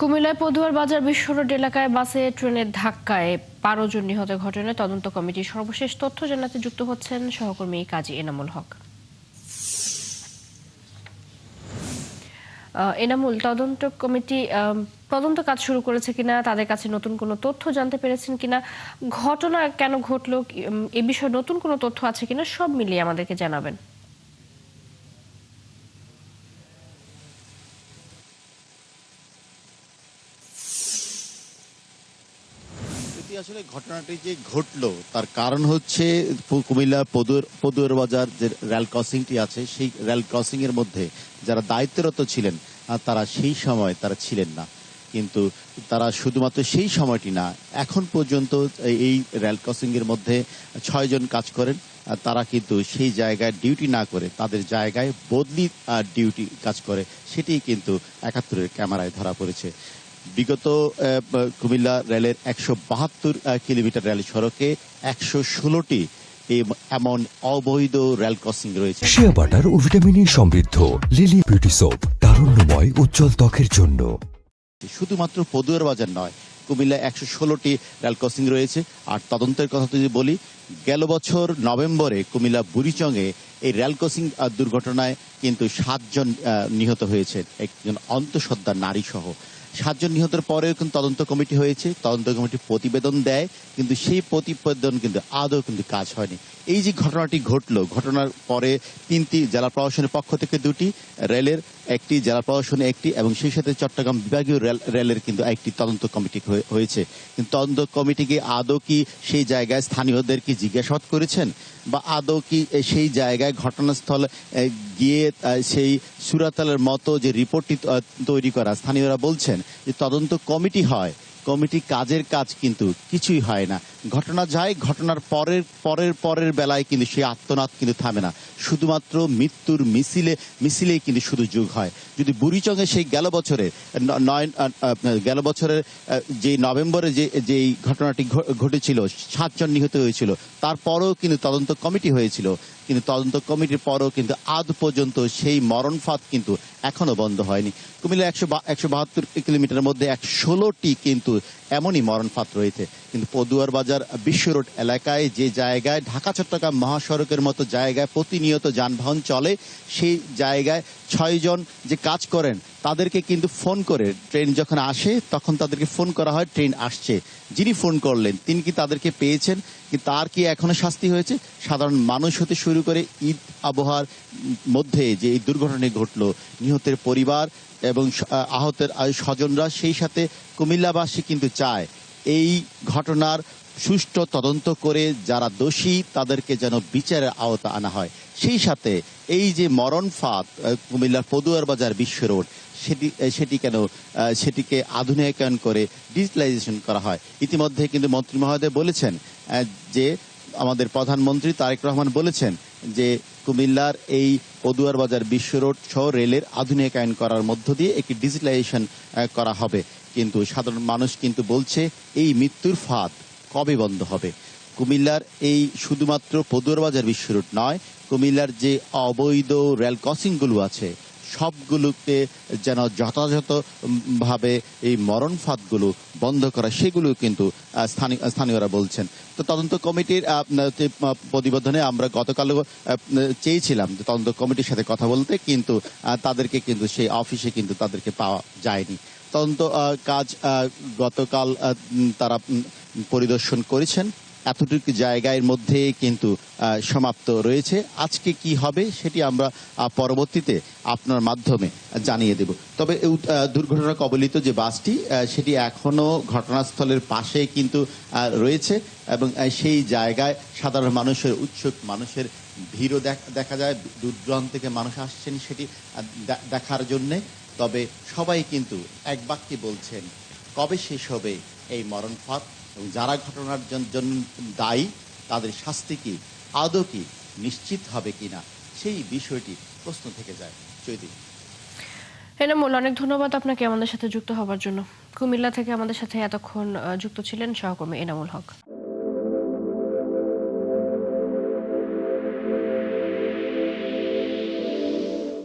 কুমিল্লায় পদুয়ার বাজার বিশ্ব রোড এলাকায় বাসে ট্রেনের ধাক্কায় 12 জন নিহতের ঘটনায় তদন্ত কমিটির সর্বশেষ তথ্য জানাতে যুক্ত হচ্ছেন সহকর্মী কাজী এনামুল হক। এনামুল, তদন্ত কমিটি তদন্ত কাজ শুরু করেছে কিনা, তাদের কাছে নতুন কোনো তথ্য জানতে পেরেছেন কিনা, ঘটনা কেন ঘটলো এ বিষয়ে নতুন কোনো তথ্য আছে কিনা, সব মিলিয়ে আমাদেরকে জানাবেন। আসলে ঘটনাটি যে ঘটলো তার কারণ হচ্ছে কুমিল্লা পদুয়ার বাজার যে রেল ক্রসিংটি আছে, সেই রেল ক্রসিং এর মধ্যে যারা দায়িত্বরত ছিলেন তারা সেই সময় তারা ছিলেন না। কিন্তু তারা শুধুমাত্র সেই সময়টি না, এখন পর্যন্ত এই রেল ক্রসিং এর মধ্যে 6 জন কাজ করেন। তারা কিন্তু সেই জায়গায় ডিউটি না করে তাদের জায়গায় বদলি ডিউটি কাজ করে, সেটি কিন্তু 71-এর ক্যামেরায় ধরা পড়েছে। বিগত কুমিল্লা রেলের 172 কিলোমিটার রেল সড়কে 116টি এমন অবৈধ রেল ক্রসিং রয়েছে। শিয়া বাটার ও ভিটামিন সমৃদ্ধ লিলি বিউটি সোপ, তারুণ্যময় উজ্জ্বল ত্বকের জন্য। শুধুমাত্র পদুয়ার বাজার নয়, কুমিল্লায় 116টি রেল ক্রসিং রয়েছে। আর তদন্তের কথা যদি বলি, গেল বছর নভেম্বরে কুমিল্লা বুড়িচংয়ে এই রেল ক্রসিং দুর্ঘটনায় কিন্তু 7 জন নিহত হয়েছে, একজন অন্তঃসত্ত্বা নারী সহ। 7 জন নিহতের পরেও কিন্তু তদন্ত কমিটি হয়েছে, তদন্ত কমিটি প্রতিবেদন দেয়, কিন্তু সেই প্রতিবেদন কিন্তু আদৌ কিন্তু কাজ হয়নি। এই যে ঘটনাটি ঘটলো, ঘটনার পরে 3টি জেলা প্রশাসনের পক্ষ থেকে 2টি, রেলের 1টি, জেলা প্রশাসনে 1টি এবং সেই সাথে চট্টগ্রাম বিভাগীয় রেলের কিন্তু 1টি তদন্ত কমিটি হয়েছে। কিন্তু তদন্ত কমিটিকে আদৌ কি সেই জায়গায় স্থানীয়দেরকে জিজ্ঞাসাবাদ করেছেন, বা আদৌ কি সেই জায়গায় ঘটনাস্থল গিয়ে সেই সুরাতালের মতো যে রিপোর্টটি তৈরি করা? স্থানীয়রা বলছেন যে তদন্ত কমিটি হয়, কমিটি কাজের কাজ কিন্তু কিছুই হয় না। ঘটনা যায়, ঘটনার পরের বেলায় কিন্তু সেই আত্মনাদ কিন্তু থামে না, শুধুমাত্র মৃত্যুর মিছিলেই কিন্তু শুধু যোগ হয়। যদি বুড়িচংয়ে সেই গেল বছরের যে নভেম্বরে যে ঘটনাটি ঘটেছিল, 7 জন নিহত হয়েছিল, তারপরেও কিন্তু তদন্ত কমিটি হয়েছিল, কিন্তু তদন্ত কমিটির পরও কিন্তু আজ পর্যন্ত সেই মরণ ফাঁদ কিন্তু এখনো বন্ধ হয়নি। কুমিল্লা 172 কিলোমিটারের মধ্যে 116টি কিন্তু এমনই মরণ ফাঁদ রয়েছে। কিন্তু পদুয়ার বাজার বিশ্ব রোড এলাকায় যে জায়গায় ঢাকা চট্টগ্রাম মহাসড়কের মতো জায়গায় প্রতিনিয়ত যানবাহন চলে, সেই জায়গায় 6 জন যে কাজ করেন তাদেরকে কিন্তু ফোন করে, ট্রেন যখন আসে তখন তাদেরকে ফোন করা হয় ট্রেন আসছে। যিনি ফোন করলেন তিনি কি তাদেরকে পেয়েছেন? কি তার কি এখনো শাস্তি হয়েছে? সাধারণ মানুষ হতে শুরু করে ঈদ আবহাওয়ার মধ্যে যে এই দুর্ঘটনা ঘটলো, নিহতের পরিবার এবং আহতের স্বজনরা, সেই সাথে কুমিল্লাবাসী কিন্তু চায় এই ঘটনার সুষ্ঠু তদন্ত করে যারা দোষী তাদেরকে যেন বিচারের আওতা আনা হয়। সেই সাথে এই যে মরণ ফাঁদ কুমিল্লার পদুয়ার বাজার বিশ্ব রোড, সেটিকে আধুনিকায়ন করে ডিজিটালাইজেশন করা হয়। ইতিমধ্যে কিন্তু মন্ত্রী মহোদয় বলেছেন যে আমাদের প্রধানমন্ত্রী তারেক রহমান বলেছেন যে কুমিল্লার এই পদুয়ার বাজার বিশ্ব রোড সহ রেলের আধুনিকায়ন করার মধ্য দিয়ে একটি ডিজিটালাইজেশন করা হবে। কিন্তু সাধারণ মানুষ কিন্তু বলছে এই মৃত্যুর ফাঁদ কবে বন্ধ হবে? কুমিল্লার এই শুধুমাত্র পদুয়ার বাজার বিশ্ব রোড নয়, কুমিল্লার যে অবৈধ রেল ক্রসিংগুলো আছে সবগুলোকে যেন যথাযথভাবে এই মরণ ফাঁদগুলো বন্ধ করা, সেগুলো কিন্তু স্থানীয়রা বলছেন। তো তদন্ত কমিটির প্রতিবেদনে আমরা গতকালও চেয়েছিলাম যে তদন্ত কমিটির সাথে কথা বলতে, কিন্তু তাদেরকে কিন্তু সেই অফিসে কিন্তু তাদেরকে পাওয়া যায়নি। তদন্ত কাজ গতকাল তারা পরিদর্শন করেছেন, এতটুকু জায়গার মধ্যে কিন্তু সমাপ্ত রয়েছে। আজকে কি হবে সেটি আমরা পরবর্তীতে আপনার মাধ্যমে জানিয়ে দেব। তবে দুর্ঘটনা কবলিত যে বাসটি সেটি এখনো ঘটনাস্থলের পাশে কিন্তু রয়েছে এবং সেই জায়গায় সাধারণ মানুষের, উৎসুক মানুষের ভিড়ও দেখা যায়। দূর দূরান্ত থেকে মানুষ আসছেন সেটি দেখার জন্যে। তবে সবাই কিন্তু এক বাক্যে বলছেন কবে শেষ হবে এই মরণ ফাঁদ, এবং যারা ঘটনার জন্য দায়ী তাদের শাস্তি কি আদৌ কি নিশ্চিত হবে কিনা, সেই বিষয়টি প্রশ্ন থেকে যায়। চৈতি। এনামুল, অনেক ধন্যবাদ আপনাকে আমাদের সাথে যুক্ত হওয়ার জন্য। কুমিল্লা থেকে আমাদের সাথে এতক্ষণ যুক্ত ছিলেন সহকর্মী এনামুল হক।